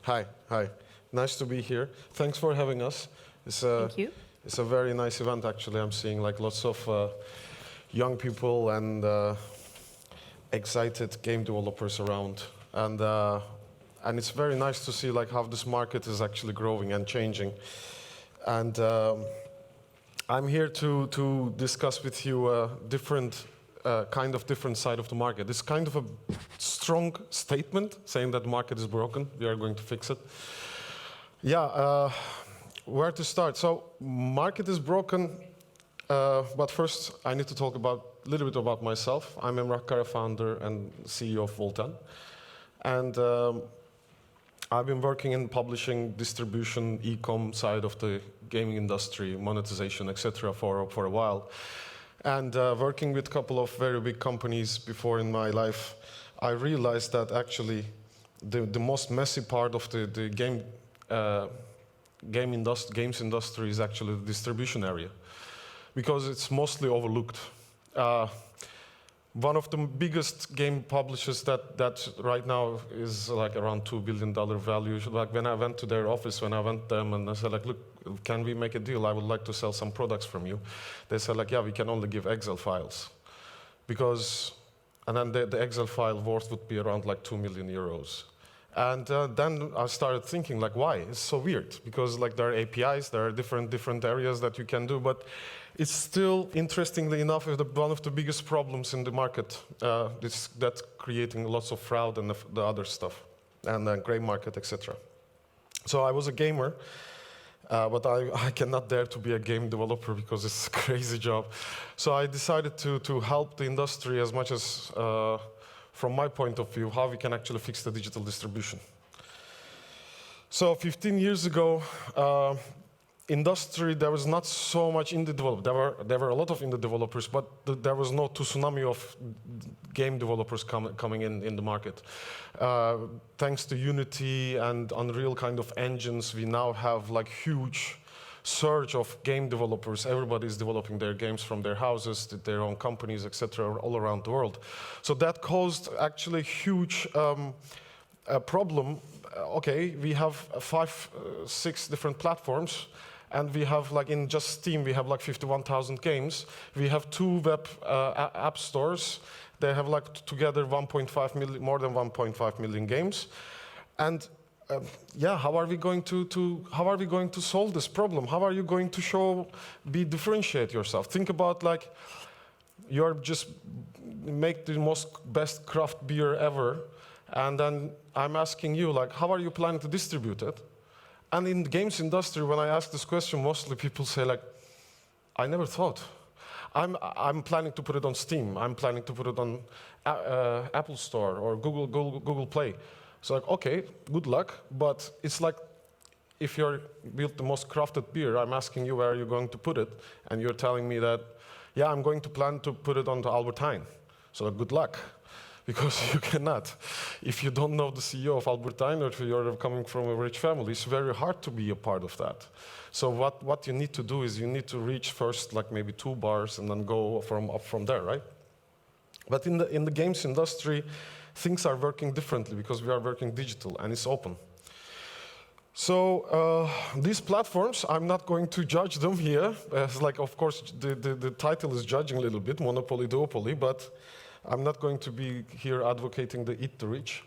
Hi. Nice to be here. Thanks for having us. Thank you. It's a very nice event, actually. I'm seeing like lots of young people and excited game developers around, and it's very nice to see like how this market is actually growing and changing. And I'm here to discuss with you a different different side of the market. It's kind of a strong statement saying that the market is broken. We are going to fix it. Yeah, where to start? So, market is broken, but first I need to talk a little bit about myself. I'm Emrah Kara, founder and CEO of VaultN. And I've been working in publishing, distribution, e-com side of the gaming industry, monetization, etc. for a while. And working with a couple of very big companies before in my life, I realized that actually the most messy part of the games industry is actually the distribution area, because it's mostly overlooked. One of the biggest game publishers that right now is like around $2 billion value. Like when I went to their office, when I went to them and I said like, look, can we make a deal? I would like to sell some products from you. They said like, yeah, we can only give Excel files. And then the Excel file worth would be around like 2 million euros. And then I started thinking like, why? It's so weird, because like there are APIs, there are different areas that you can do, but it's still, interestingly enough, one of the biggest problems in the market. That's creating lots of fraud and the other stuff, and the gray market, etc. So I was a gamer, but I cannot dare to be a game developer because it's a crazy job. So I decided to help the industry as much as, from my point of view, how we can actually fix the digital distribution. So 15 years ago, industry, there was not so much indie developers. There were a lot of indie developers, but there was no tsunami of game developers coming in the market. Thanks to Unity and Unreal kind of engines, we now have like huge surge of game developers. Everybody is developing their games from their houses, their own companies, etc., all around the world. So that caused actually a huge problem. Okay, we have 5-6 different platforms. And we have, like in just Steam, we have like 51,000 games. We have 2 web app stores. They have like together more than 1.5 million games. And yeah, how are we going to solve this problem? How are you going to differentiate yourself? Think about like you're just make the best craft beer ever, and then I'm asking you like, how are you planning to distribute it? And in the games industry, when I ask this question, mostly people say like, I never thought. I'm planning to put it on Steam. I'm planning to put it on Apple Store or Google Play. So like, okay, good luck. But it's like, if you're built the most crafted beer, I'm asking you where are you going to put it, and you're telling me that, yeah, I'm going to plan to put it on the Albert Heijn. So like, good luck. Because you cannot. If you don't know the CEO of Albert Heijn, or if you're coming from a rich family, it's very hard to be a part of that. So what you need to do is you need to reach first like maybe 2 bars and then go up from there, right? But in the games industry, things are working differently because we are working digital and it's open. So these platforms, I'm not going to judge them here. Like, of course, the title is judging a little bit, monopoly, duopoly, but I'm not going to be here advocating the eat the rich,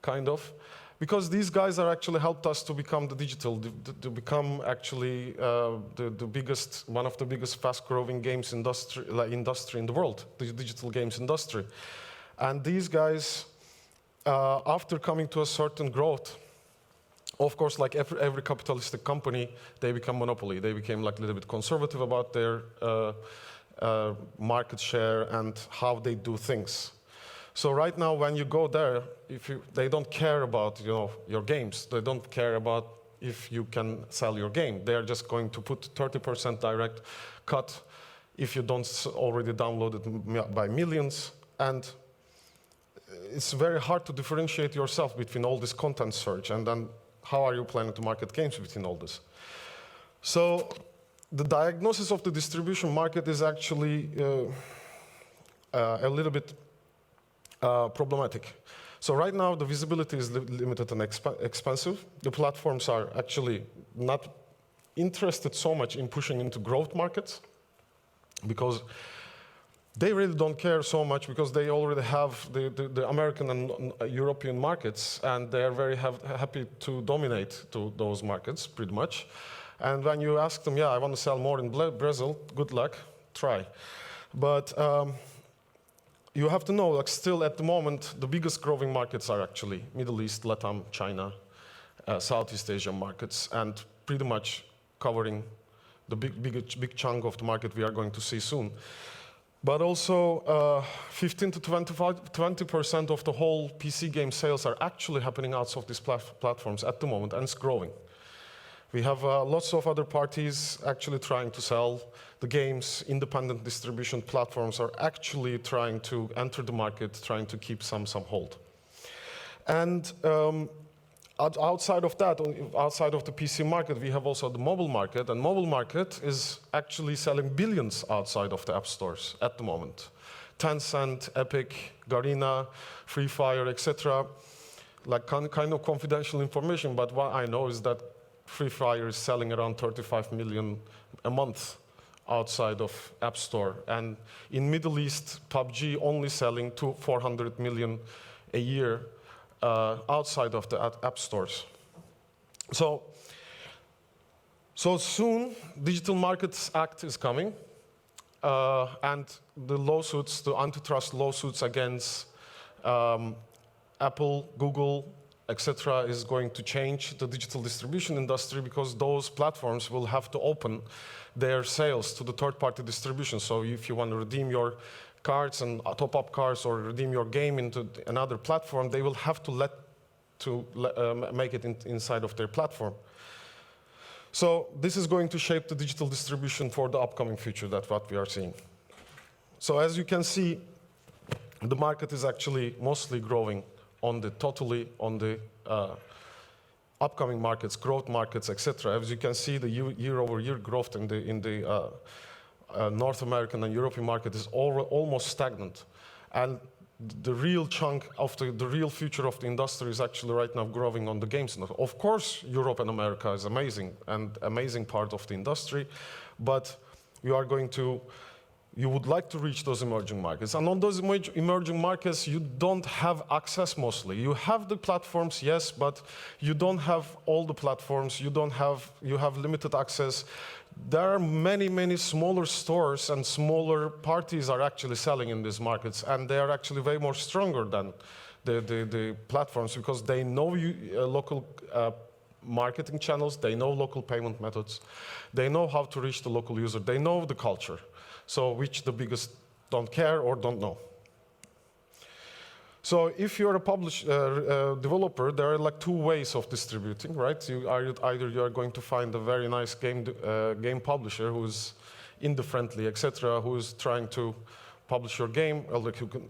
kind of, because these guys are actually helped us to become the digital, to become actually one of the biggest fast-growing games industry in the world, the digital games industry. And these guys, after coming to a certain growth, of course, like every capitalistic company, they become monopoly. They became like a little bit conservative about their market share and how they do things. So right now, when you go there, they don't care about your games. They don't care about if you can sell your game. They are just going to put 30% direct cut if you don't already download it by millions. And it's very hard to differentiate yourself between all this content search, and then how are you planning to market games between all this? So the diagnosis of the distribution market is actually a little bit problematic. So right now, the visibility is limited and expensive. The platforms are actually not interested so much in pushing into growth markets because they really don't care so much because they already have the American and European markets, and they are very happy to dominate those markets, pretty much. And when you ask them, yeah, I want to sell more in Brazil, good luck, try. But you have to know, like, still at the moment, the biggest growing markets are actually Middle East, Latam, China, Southeast Asian markets, and pretty much covering the big chunk of the market we are going to see soon. But also, 15 to 20% of the whole PC game sales are actually happening outside of these platforms at the moment, and it's growing. We have lots of other parties actually trying to sell the games. Independent distribution platforms are actually trying to enter the market, trying to keep some hold. And outside of that, outside of the PC market, we have also the mobile market. And mobile market is actually selling billions outside of the app stores at the moment. Tencent, Epic, Garena, Free Fire, etc. Like kind of confidential information, but what I know is that Free Fire is selling around 35 million a month outside of App Store. And in Middle East, PUBG only selling 400 million a year outside of the app stores. So soon, Digital Markets Act is coming. And the lawsuits, the antitrust lawsuits against Apple, Google, etc., is going to change the digital distribution industry because those platforms will have to open their sales to the third-party distribution. So if you want to redeem your cards and top-up cards or redeem your game into another platform, they will have to make it inside of their platform. So this is going to shape the digital distribution for the upcoming future. That's what we are seeing. So as you can see, the market is actually mostly growing on the upcoming markets, growth markets, etc. As you can see, the year-over-year growth in the North American and European market is almost stagnant. And the real chunk of the real future of the industry is actually right now growing on the games. Of course, Europe and America is amazing and amazing part of the industry, but you would like to reach those emerging markets. And on those emerging markets, you don't have access mostly. You have the platforms, yes, but you don't have all the platforms. You have limited access. There are many smaller stores and smaller parties are actually selling in these markets, and they are actually way more stronger than the platforms because they know local marketing channels, they know local payment methods, they know how to reach the local user, they know the culture. So which the biggest don't care or don't know. So if you're a developer, there are like two ways of distributing, right? Either you are going to find a very nice game publisher who's indie-friendly, etc., who is trying to publish your game,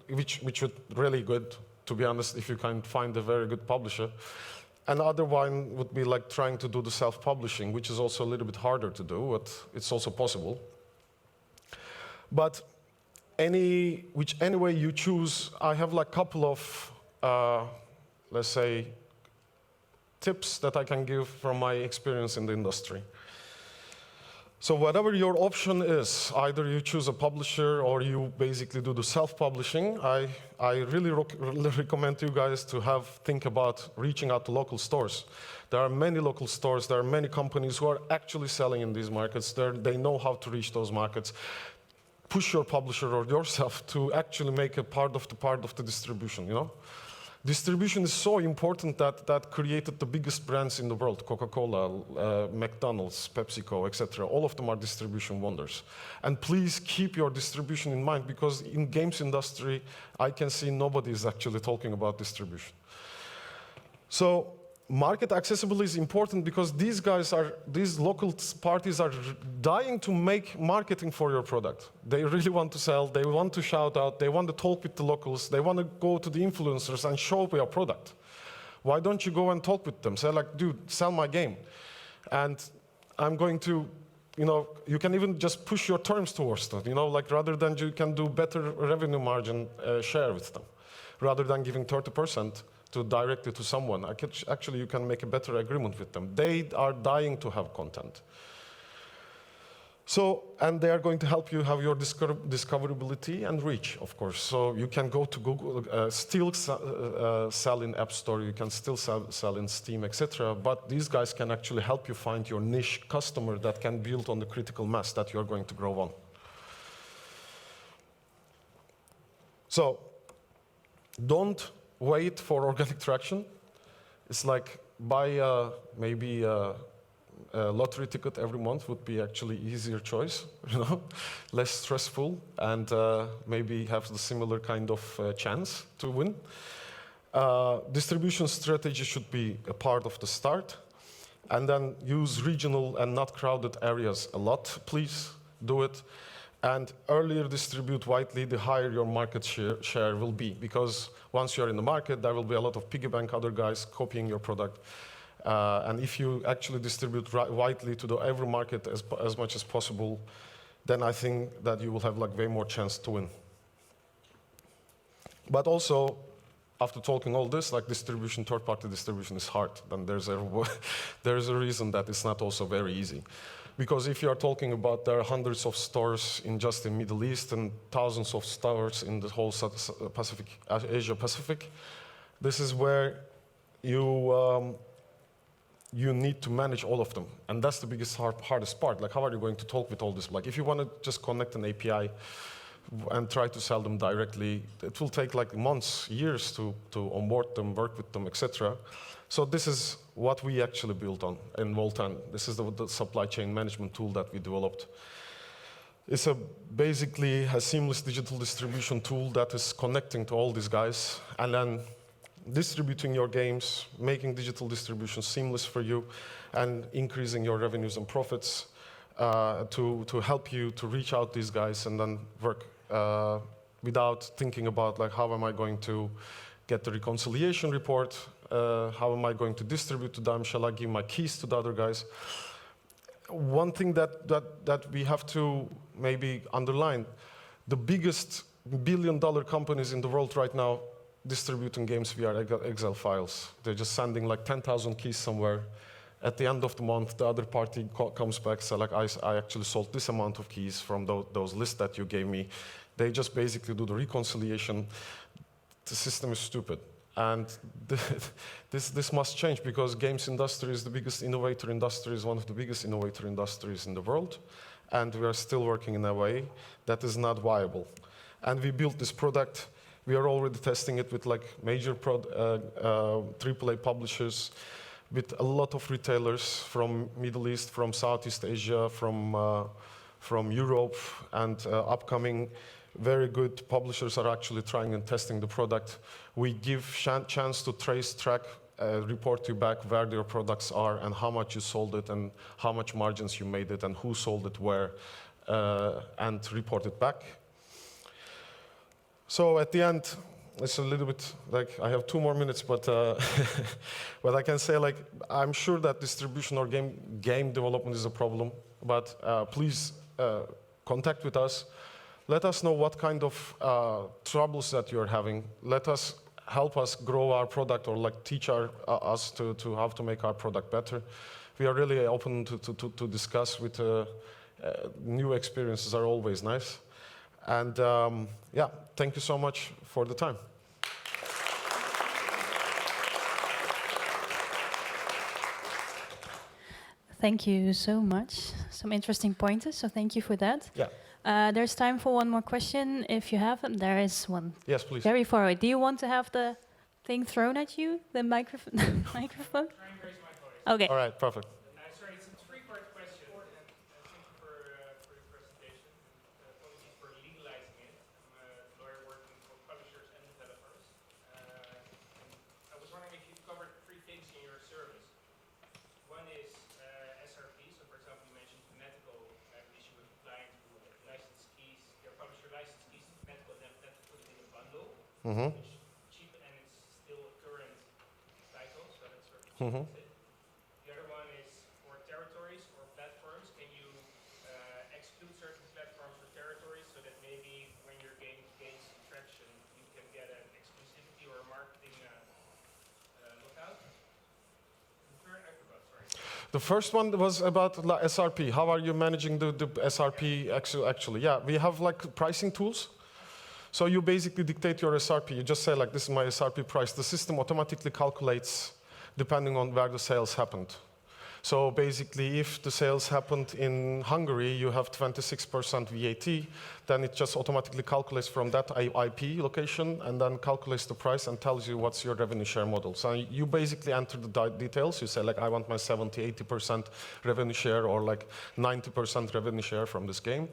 which is really good, to be honest, if you can find a very good publisher. And the other one would be like trying to do the self-publishing, which is also a little bit harder to do, but it's also possible. But any way you choose, I have like a couple of, let's say, tips that I can give from my experience in the industry. So whatever your option is, either you choose a publisher or you basically do the self-publishing, I really recommend you guys to think about reaching out to local stores. There are many local stores, there are many companies who are actually selling in these markets. They know how to reach those markets. Push your publisher or yourself to actually make a part of the distribution, you know? Distribution is so important that created the biggest brands in the world, Coca-Cola, McDonald's, PepsiCo, etc. All of them are distribution wonders. And please keep your distribution in mind because in games industry, I can see nobody is actually talking about distribution. So market accessibility is important because these local parties are dying to make marketing for your product. They really want to sell, they want to shout out, they want to talk with the locals, they want to go to the influencers and show your product. Why don't you go and talk with them? Say like, dude, sell my game. And I'm going to, you can even just push your terms towards them, like rather than you can do better revenue margin share with them. rather than giving 30% to directly to someone. Actually, you can make a better agreement with them. They are dying to have content. So, and they are going to help you have your discoverability and reach, of course. So you can go to Google, still sell in App Store, you can still sell in Steam, etc. But these guys can actually help you find your niche customer that can build on the critical mass that you're going to grow on. So, don't wait for organic traction. It's like buy maybe a lottery ticket every month would be actually easier choice, you know, less stressful, and maybe have the similar kind of chance to win. Distribution strategy should be a part of the start, and then use regional and not crowded areas a lot. Please do it. And earlier distribute widely, the higher your market share will be, because once you're in the market, there will be a lot of piggy bank other guys copying your product. And if you actually distribute widely to every market as much as possible, then I think that you will have like way more chance to win. But also, after talking all this, like distribution, third-party distribution is hard. Then there's a reason that it's not also very easy. Because if you are talking about there are hundreds of stores in just the Middle East and thousands of stores in the whole Asia Pacific, this is where you need to manage all of them. And that's the biggest hardest part. Like, how are you going to talk with all this? Like, if you want to just connect an API and try to sell them directly, it will take like months, years to onboard them, work with them, etc. So this is what we actually built on in VaultN. This is the supply chain management tool that we developed. It's basically a seamless digital distribution tool that is connecting to all these guys, and then distributing your games, making digital distribution seamless for you, and increasing your revenues and profits to help you to reach out these guys and then work without thinking about like, how am I going to get the reconciliation report? How am I going to distribute to them? Shall I give my keys to the other guys? One thing that we have to maybe underline, the biggest billion-dollar companies in the world right now distributing games via Excel files. They're just sending like 10,000 keys somewhere. At the end of the month, the other party comes back, so like, I actually sold this amount of keys from those lists that you gave me. They just basically do the reconciliation. The system is stupid. And this must change, because games industry is the biggest innovator industry, is one of the biggest innovator industries in the world. And we are still working in a way that is not viable. And we built this product. We are already testing it with like major AAA publishers, with a lot of retailers from Middle East, from Southeast Asia, from Europe, and upcoming very good publishers are actually trying and testing the product. We give chance to trace, track, report you back where your products are and how much you sold it and how much margins you made it and who sold it where, and report it back. So at the end, it's a little bit like, I have 2 more minutes, but but I can say, like, I'm sure that distribution or game development is a problem, but please contact with us. Let us know what kind of troubles that you're having. Help us grow our product, or like teach us to how to make our product better. We are really open to discuss with new experiences are always nice. And yeah, thank you so much for the time. Thank you so much. Some interesting pointers, so thank you for that. Yeah. There's time for one more question, if you have them. There is one. Yes, please. Very far away. Do you want to have the thing thrown at you, the microphone? Microphone? Try and raise my voice. Okay. All right, perfect. Sorry, it's a 3-part question, and thank you for your presentation. Apologies for legalizing it. I'm a lawyer working for publishers and developers. I was wondering if you've covered 3 things in your service. One is SRP, so for example, you mentioned Fanatical, an issue with a client who license keys, their publisher license keys to Fanatical, and then put it in a bundle, which is cheap and it's still a current title, so that's sort of it. The other one is for territories or platforms. Can you exclude certain platforms or territories so that maybe when your game gains traction, you can get an exclusivity The first one was about SRP. How are you managing the SRP actually? Yeah, we have like pricing tools. So you basically dictate your SRP. You just say like, this is my SRP price. The system automatically calculates depending on where the sales happened. So basically, if the sales happened in Hungary, you have 26% VAT, then it just automatically calculates from that IP location and then calculates the price and tells you what's your revenue share model. So you basically enter the details. You say like, I want my 70, 80% revenue share or like 90% revenue share from this game.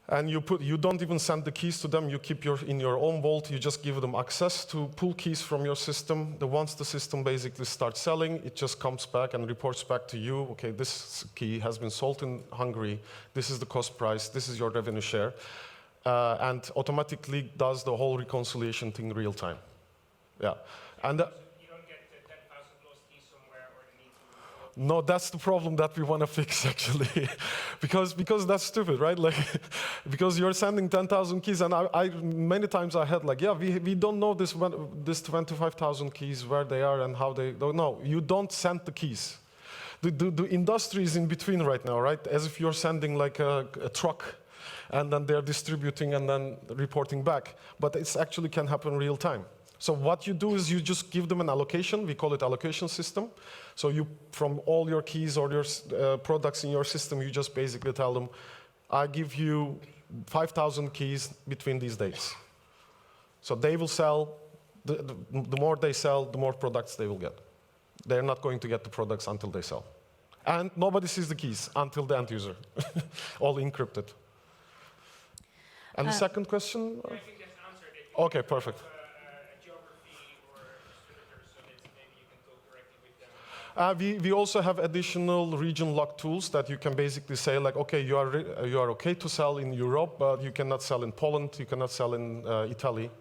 And you don't even send the keys to them. You keep in your own vault. You just give them access to pull keys from your system. Once the system basically starts selling, it just comes back and reports back to you. Okay, this key has been sold in Hungary. This is the cost price. This is your revenue share, and automatically does the whole reconciliation thing real time. Yeah, and. You don't get 10,000 lost keys somewhere, or you need to. No, that's the problem that we want to fix, actually, because that's stupid, right? Like, because you're sending 10,000 keys, and I many times I had like, yeah, we don't know this 25,000 keys where they are and how they. No, you don't send the keys. The industry is in between right now, right? As if you're sending like a truck, and then they're distributing and then reporting back. But it actually can happen real time. So what you do is you just give them an allocation. We call it allocation system. So you, from all your keys or your products in your system, you just basically tell them, I give you 5,000 keys between these dates. So they will sell, the more they sell, the more products they will get. They're not going to get the products until they sell. And nobody sees the keys until the end user, all encrypted. And the second question? I think that's answered. Okay, perfect. We also have additional region lock tools that you can basically say like, okay, you are okay to sell in Europe, but you cannot sell in Poland, you cannot sell in Italy.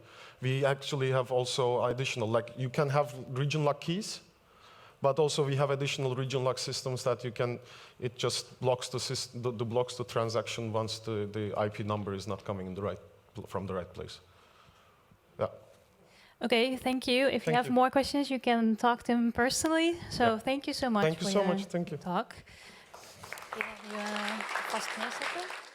We actually have also additional, like you can have region lock keys, but also we have additional region lock systems that you can, it just blocks blocks the transaction once the IP number is not coming in from the right place. Yeah. Okay, thank you. If you have more questions, you can talk to him personally. So thank you so much for your talk. Ik ga nu vast neerzetten.